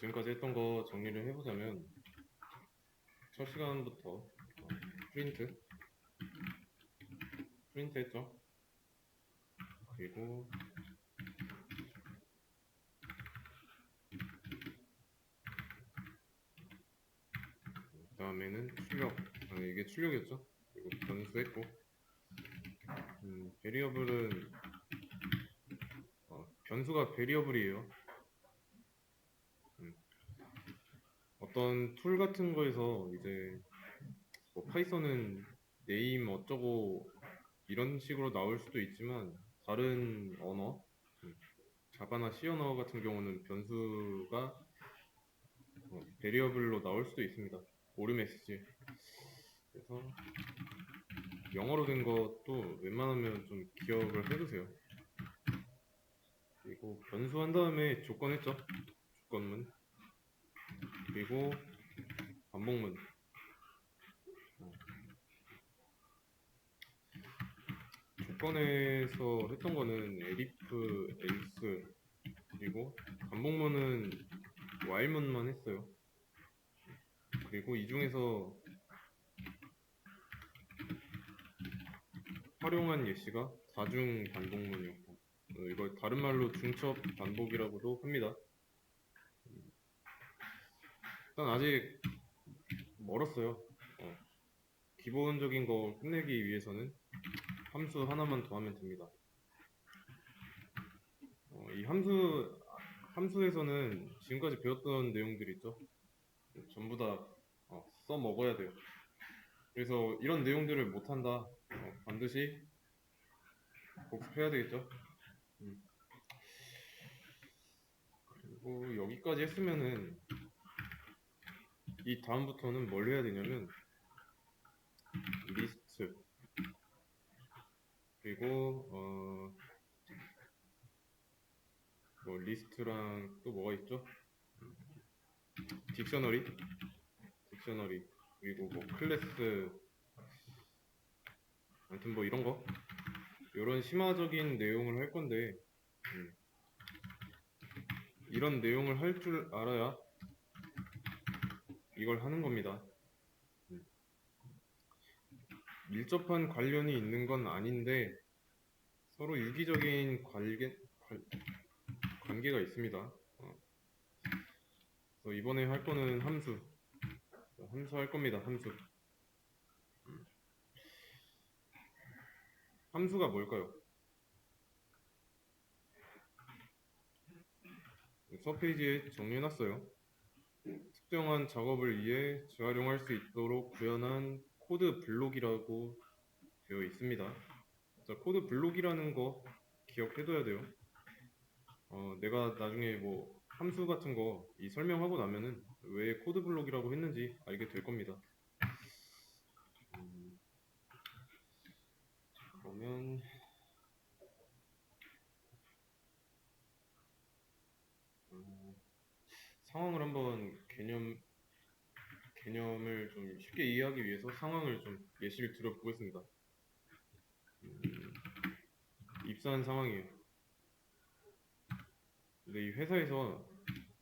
지금까지 했던 거 정리를 해보자면 첫 시간부터 프린트 했죠. 그리고 그 다음에는 출력, 이게 출력이었죠. 그리고 변수 했고, 베리어블은 변수가 베리어블이에요. 어떤 툴 같은 거에서 이제 뭐 파이썬은 네임 어쩌고 이런 식으로 나올 수도 있지만 다른 언어, 자바나 C 언어 같은 경우는 변수가 베리어블로 나올 수도 있습니다. 오류 메시지. 그래서 영어로 된 것도 웬만하면 좀 기억을 해두세요. 그리고 변수 한 다음에 조건 했죠. 조건문. 그리고 반복문. 조건에서 했던 거는 elif, else, 그리고 반복문은 while문만 했어요. 그리고 이 중에서 활용한 예시가 다중 반복문이었고, 이걸 다른 말로 중첩 반복이라고도 합니다. 일단 아직 멀었어요. 기본적인 거 끝내기 위해서는 함수 하나만 더 하면 됩니다. 이 함수에서는 지금까지 배웠던 내용들이 있죠. 전부 다 써먹어야 돼요. 그래서 이런 내용들을 못한다, 반드시 복습해야 되겠죠. 그리고 여기까지 했으면은 이 다음부터는 뭘 해야 되냐면 리스트, 그리고 뭐 리스트랑 또 뭐가 있죠? 딕셔너리, 그리고 뭐 클래스, 아무튼 뭐 이런 거, 이런 심화적인 내용을 할 건데, 이런 내용을 할 줄 알아야 이걸 하는 겁니다. 밀접한 관련이 있는 건 아닌데 서로 유기적인 관계가 있습니다. 그래서 이번에 할 거는 함수 할 겁니다. 함수가 뭘까요? 수업 페이지에 정리해놨어요. 특정한 작업을 위해 재활용할 수 있도록 구현한 코드 블록이라고 되어 있습니다. 자, 코드 블록이라는 거 기억해둬야 돼요. 내가 나중에 뭐 함수 같은 거 설명하고 나면은 왜 코드 블록이라고 했는지 알게 될 겁니다. 그러면 상황을 한번 개념을 좀 쉽게 이해하기 위해서 상황을 좀 예시를 들어보겠습니다. 입사한 상황이에요. 근데 이 회사에서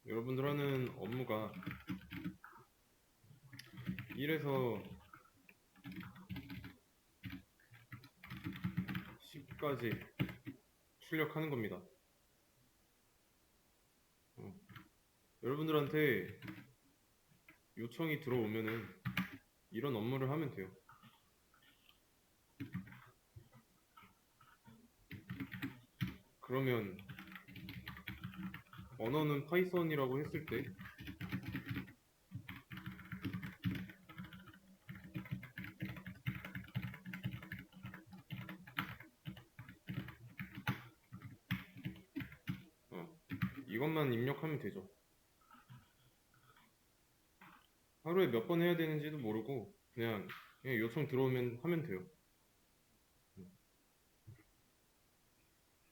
여러분들 하는 업무가 1에서 10까지 출력하는 겁니다. 여러분들한테 요청이 들어오면은 이런 업무를 하면 돼요. 그러면 언어는 파이썬이라고 했을 때 이것만 입력하면 되죠. 하루에 몇 번 해야 되는지도 모르고 그냥 요청 들어오면 하면 돼요.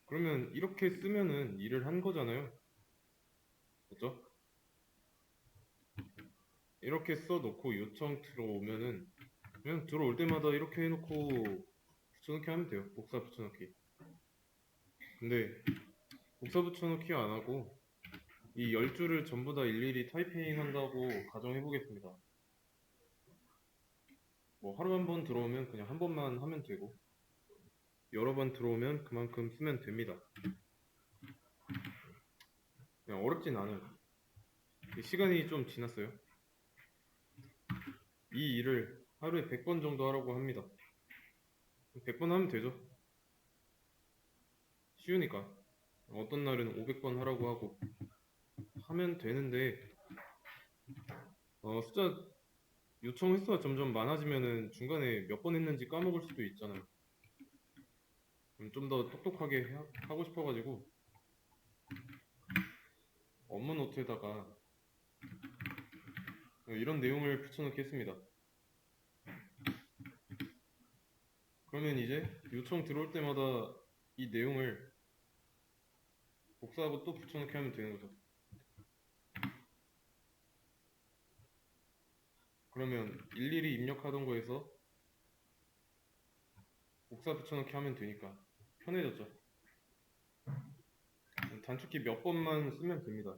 그러면 이렇게 쓰면은 일을 한 거잖아요. 그죠? 이렇게 써놓고 요청 들어오면은 그냥 들어올 때마다 이렇게 해놓고 붙여넣기 하면 돼요. 복사 붙여넣기. 근데 복사 붙여넣기 안 하고 이 10줄을 전부 다 일일이 타이핑 한다고 가정해 보겠습니다. 뭐 하루 한 번 들어오면 그냥 한 번만 하면 되고, 여러 번 들어오면 그만큼 쓰면 됩니다. 그냥 어렵진 않아요. 시간이 좀 지났어요. 이 일을 하루에 100번 정도 하라고 합니다. 100번 하면 되죠. 쉬우니까. 어떤 날은 500번 하라고 하고 하면 되는데, 숫자 요청 횟수가 점점 많아지면은 중간에 몇 번 했는지 까먹을 수도 있잖아요. 좀 더 똑똑하게 하고 싶어가지고 업무 노트에다가 이런 내용을 붙여넣겠습니다. 그러면 이제 요청 들어올 때마다 이 내용을 복사하고 또 붙여넣기 하면 되는 거죠. 그러면 일일이 입력하던 거에서 복사 붙여넣기 하면 되니까 편해졌죠. 단축키 몇 번만 쓰면 됩니다.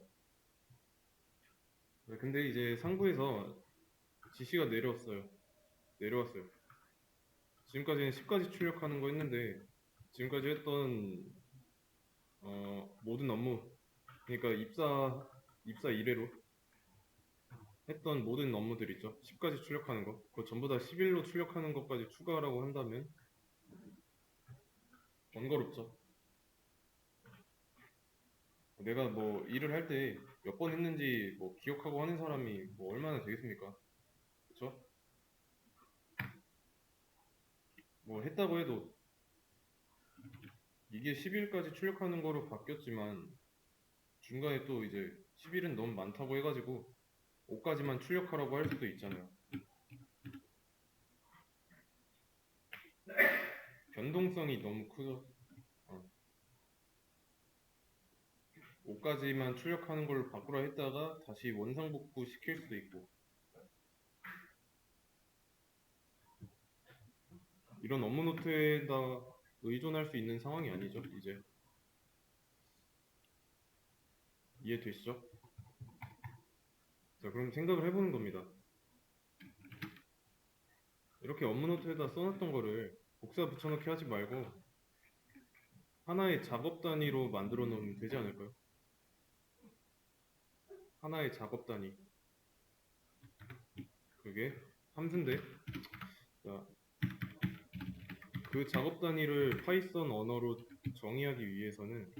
근데 이제 상부에서 지시가 내려왔어요. 지금까지는 10까지 출력하는 거 했는데, 지금까지 했던 모든 업무, 그러니까 입사 이래로 했던 모든 업무들 있죠. 10까지 출력하는 거, 그거 전부 다 11로 출력하는 것까지 추가하라고 한다면 번거롭죠. 내가 뭐 일을 할 때 몇 번 했는지 뭐 기억하고 하는 사람이 뭐 얼마나 되겠습니까? 그쵸? 뭐 했다고 해도 이게 10일까지 출력하는 거로 바뀌었지만 중간에 또 이제 10일은 너무 많다고 해가지고 5까지만 출력하라고 할 수도 있잖아요. 변동성이 너무 크죠. 5까지만 출력하는 걸로 바꾸라 했다가 다시 원상복구 시킬 수도 있고, 이런 업무 노트에다 의존할 수 있는 상황이 아니죠. 이제 이해되시죠? 자, 그럼 생각을 해보는 겁니다. 이렇게 업무 노트에다 써놨던 거를 복사 붙여넣기 하지 말고 하나의 작업 단위로 만들어 놓으면 되지 않을까요? 하나의 작업 단위. 그게 함수인데, 자, 그 작업 단위를 파이썬 언어로 정의하기 위해서는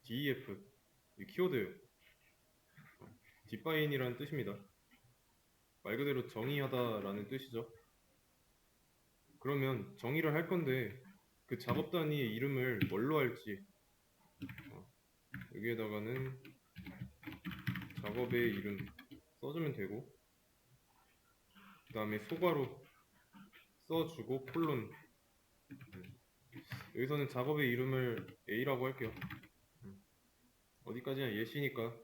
def, 이 키워드예요. define이라는 뜻입니다. 말 그대로 정의하다라는 뜻이죠. 그러면 정의를 할 건데 그 작업 단위의 이름을 뭘로 할지, 여기에다가는 작업의 이름 써주면 되고, 그 다음에 소괄호 써주고 콜론, 여기서는 작업의 이름을 A라고 할게요. 어디까지나 예시니까.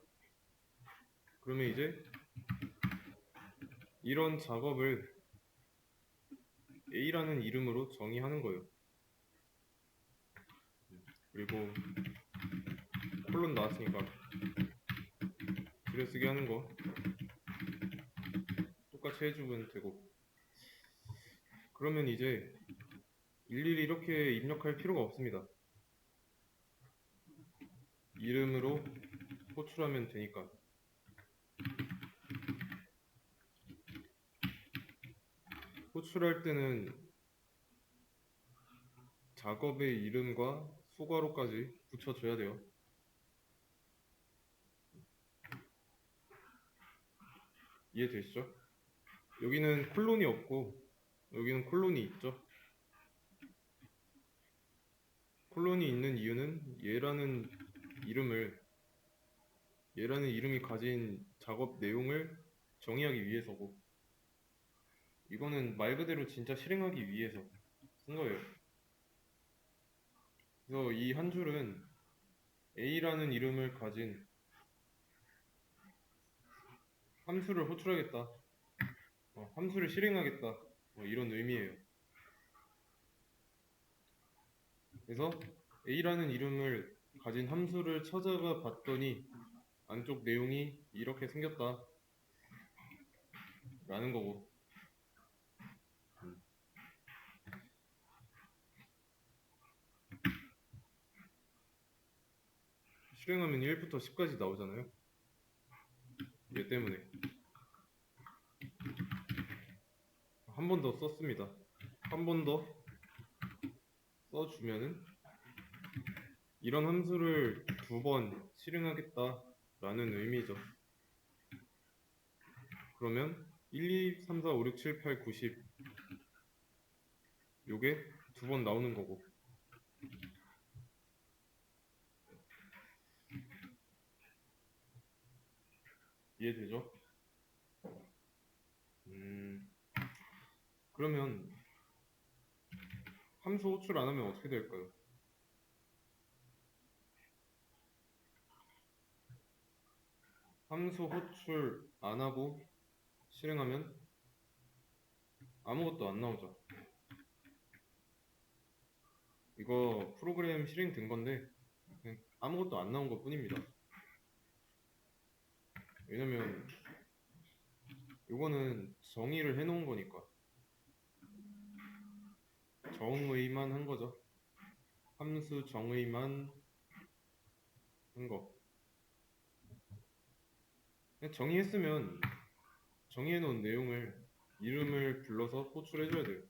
그러면 이제 이런 작업을 A라는 이름으로 정의하는 거예요. 그리고 콜론 나왔으니까 줄여쓰기 하는 거 똑같이 해주면 되고, 그러면 이제 일일이 이렇게 입력할 필요가 없습니다. 이름으로 호출하면 되니까. 호출할 때는 작업의 이름과 소괄호까지 붙여줘야 돼요. 이해되시죠? 여기는 콜론이 없고 여기는 콜론이 있죠. 콜론이 있는 이유는 얘라는 이름이 가진 작업 내용을 정의하기 위해서고, 이거는 말 그대로 진짜 실행하기 위해서 쓴 거예요. 그래서 이 한 줄은 A라는 이름을 가진 함수를 호출하겠다, 함수를 실행하겠다, 이런 의미예요. 그래서 A라는 이름을 가진 함수를 찾아가 봤더니 안쪽 내용이 이렇게 생겼다 라는 거고. 실행하면 1부터 10까지 나오잖아요. 얘 때문에 한 번 더 썼습니다. 한 번 더 써주면은 이런 함수를 2번 실행하겠다 라는 의미죠. 그러면 1, 2, 3, 4, 5, 6, 7, 8, 9, 10 요게 2번 나오는 거고. 이해되죠? 그러면 함수 호출 안 하면 어떻게 될까요? 함수 호출 안 하고 실행하면 아무것도 안 나오죠. 이거 프로그램 실행된 건데 그냥 아무것도 안 나온 것 뿐입니다. 왜냐면 이거는 정의를 해놓은 거니까. 정의만 한 거죠. 함수 정의만 한 거. 정의했으면 정의해놓은 내용을 이름을 불러서 호출해줘야 돼요.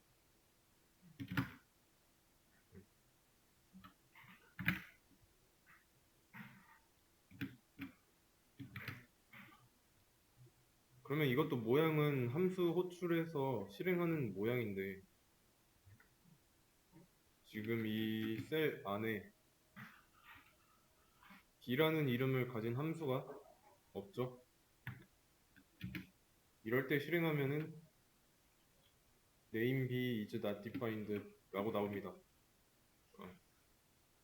그러면 이것도 모양은 함수 호출해서 실행하는 모양인데 지금 이 셀 안에 b라는 이름을 가진 함수가 없죠. 이럴 때 실행하면은 name b is not defined 라고 나옵니다.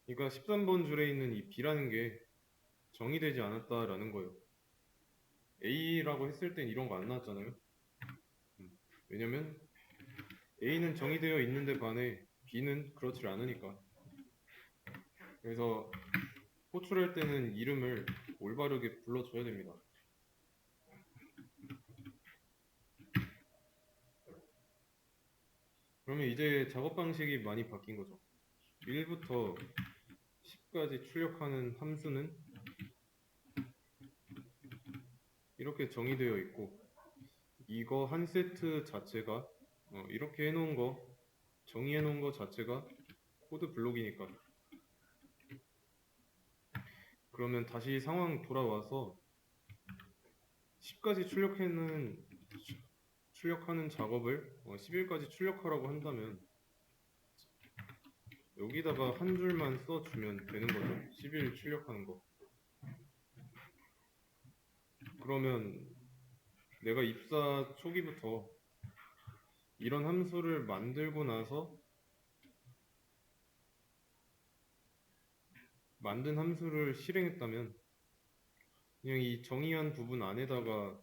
그러니까 13번 줄에 있는 이 b라는 게 정의되지 않았다라는 거예요. a라고 했을 땐 이런 거 안 나왔잖아요. 왜냐면 a는 정의되어 있는데 반해 b는 그렇지 않으니까. 그래서 호출할 때는 이름을 올바르게 불러줘야 됩니다. 그러면 이제 작업 방식이 많이 바뀐 거죠. 1부터 10까지 출력하는 함수는 이렇게 정의되어 있고 이거 한 세트 자체가 이렇게 해놓은 거 정의해 놓은 거 자체가 코드 블록이니까. 그러면 다시 상황 돌아와서 10까지 출력하는 작업을 11까지 출력하라고 한다면 여기다가 한 줄만 써주면 되는 거죠. 11 출력하는 거. 그러면 내가 입사 초기부터 이런 함수를 만들고 나서 만든 함수를 실행했다면 그냥 이 정의한 부분 안에다가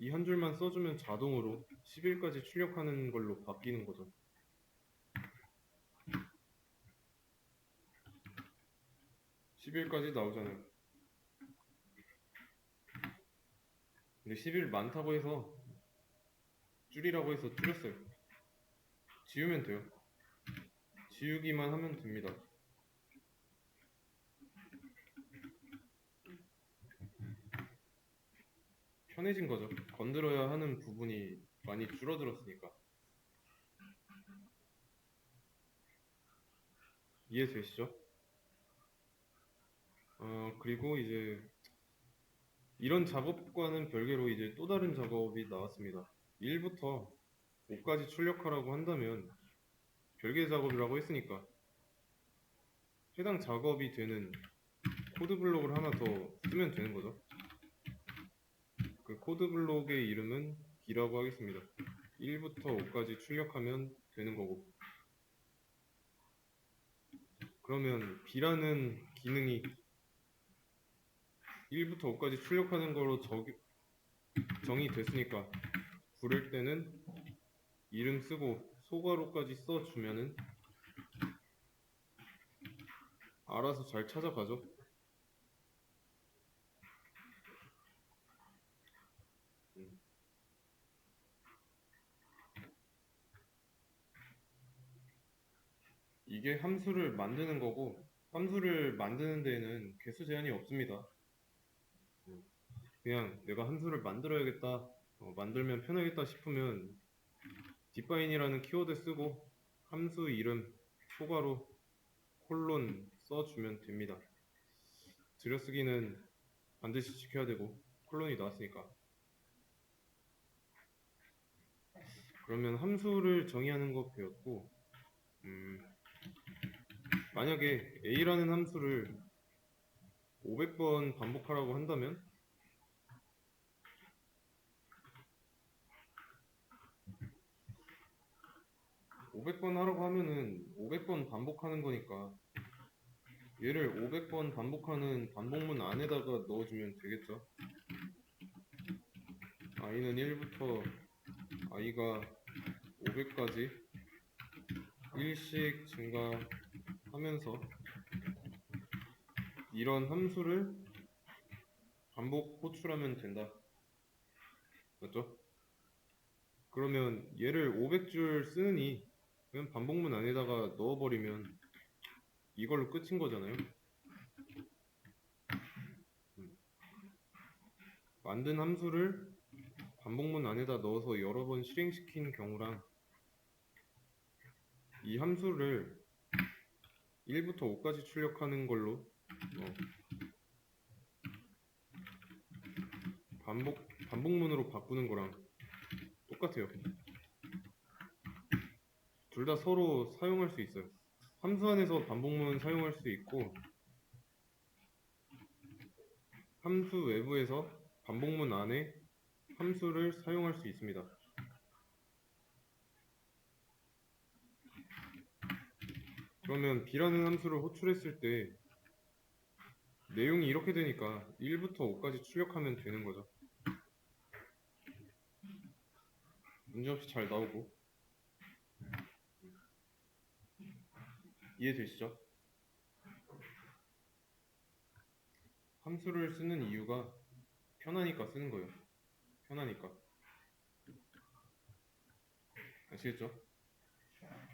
이 한 줄만 써주면 자동으로 11까지 출력하는 걸로 바뀌는 거죠. 11까지 나오잖아요. 근데 11 많다고 해서 줄이라고 해서 줄였어요. 지우면 돼요. 지우기만 하면 됩니다. 편해진 거죠. 건드려야 하는 부분이 많이 줄어들었으니까. 이해되시죠? 그리고 이제 이런 작업과는 별개로 이제 또 다른 작업이 나왔습니다. 1부터 5까지 출력하라고 한다면 별개 작업이라고 했으니까 해당 작업이 되는 코드 블록을 하나 더 쓰면 되는 거죠. 그 코드 블록의 이름은 b라고 하겠습니다. 1부터 5까지 출력하면 되는 거고. 그러면 b라는 기능이 1부터 5까지 출력하는 거로 정의됐으니까 부를 때는 이름 쓰고 소괄호까지 써주면은 알아서 잘 찾아가죠. 이게 함수를 만드는 거고, 함수를 만드는 데에는 개수 제한이 없습니다. 그냥 내가 함수를 만들어야겠다, 만들면 편하겠다 싶으면 define이라는 키워드 쓰고 함수 이름 초과로 콜론 써주면 됩니다. 들여쓰기는 반드시 지켜야 되고 콜론이 나왔으니까. 그러면 함수를 정의하는 거 배웠고, 만약에 a라는 함수를 500번 반복하라고 한다면 500번 하라고 하면은 500번 반복하는 거니까 얘를 500번 반복하는 반복문 안에다가 넣어주면 되겠죠. i는 1부터 i가 500까지 1씩 증가하면서 이런 함수를 반복 호출하면 된다. 맞죠? 그러면 얘를 500줄 쓰느니 그냥 반복문 안에다가 넣어버리면 이걸로 끝인 거잖아요. 만든 함수를 반복문 안에다 넣어서 여러 번 실행시킨 경우랑 이 함수를 1부터 5까지 출력하는 걸로 반복문으로 바꾸는 거랑 똑같아요. 둘 다 서로 사용할 수 있어요. 함수 안에서 반복문 사용할 수 있고 함수 외부에서 반복문 안에 함수를 사용할 수 있습니다. 그러면 b라는 함수를 호출했을 때 내용이 이렇게 되니까 1부터 5까지 출력하면 되는 거죠. 문제없이 잘 나오고. 이해되시죠? 함수를 쓰는 이유가 편하니까 쓰는 거예요. 편하니까. 아시겠죠?